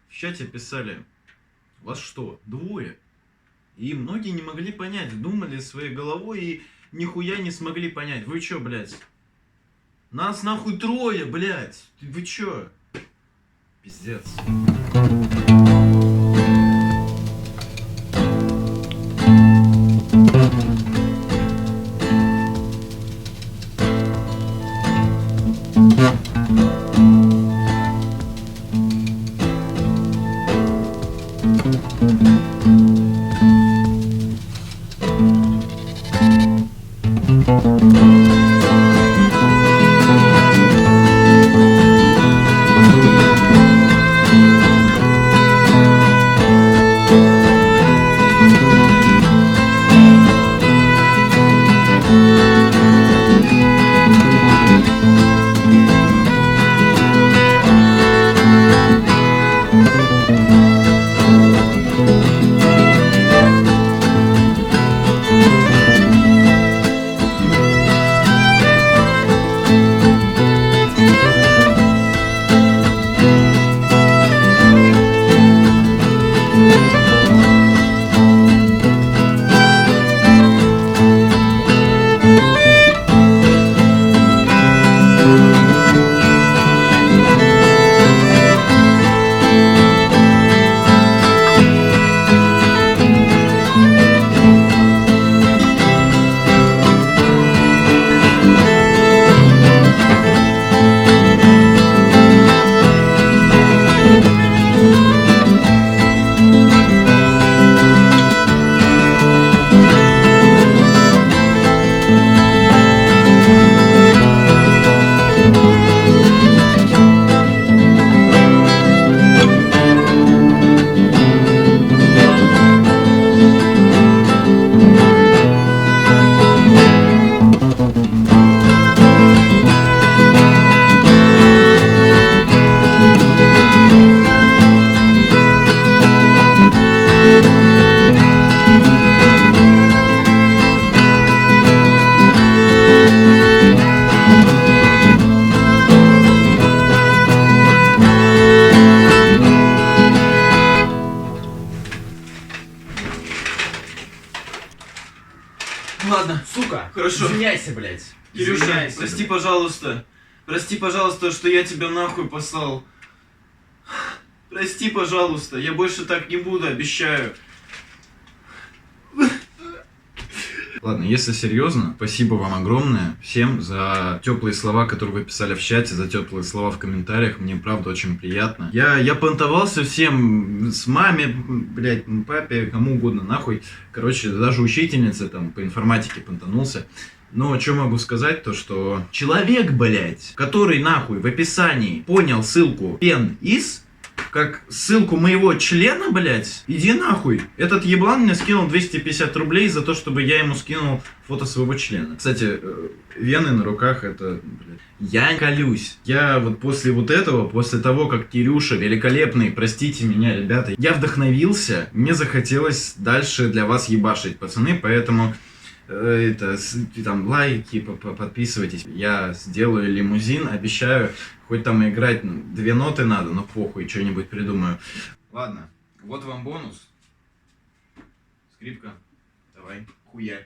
в чате писали, вас что, двое? И многие не могли понять, думали своей головой и нихуя не смогли понять. Вы чё, блядь? Нас нахуй трое, блядь! Вы чё? Пиздец. Ладно, сука, хорошо. Извиняйся, блядь. Кирюша, Извиняйся, прости, блядь. пожалуйста. Прости, пожалуйста, что я тебя нахуй послал. Прости, пожалуйста, я больше так не буду, обещаю. Ладно, если серьезно, спасибо вам огромное всем за теплые слова, которые вы писали в чате, за теплые слова в комментариях. Мне правда очень приятно. Я понтовался всем, с маме, блядь, папе, кому угодно, нахуй. Короче, даже учительница там по информатике понтанулся. Но что могу сказать, то что человек, блядь, который нахуй в описании понял ссылку пен-из, как ссылку моего члена, блядь, иди нахуй. Этот еблан мне скинул 250 рублей за то, чтобы я ему скинул фото своего члена. Кстати, вены на руках это, блядь. Я колюсь. Я вот после вот этого, после того, как Кирюша великолепный, простите меня, ребята, я вдохновился, мне захотелось дальше для вас ебашить, пацаны, поэтому... там лайки, подписывайтесь. Я сделаю лимузин, обещаю. Хоть там играть 2 ноты надо, но похуй, что-нибудь придумаю. Ладно, вот вам бонус. Скрипка. Давай, хуя.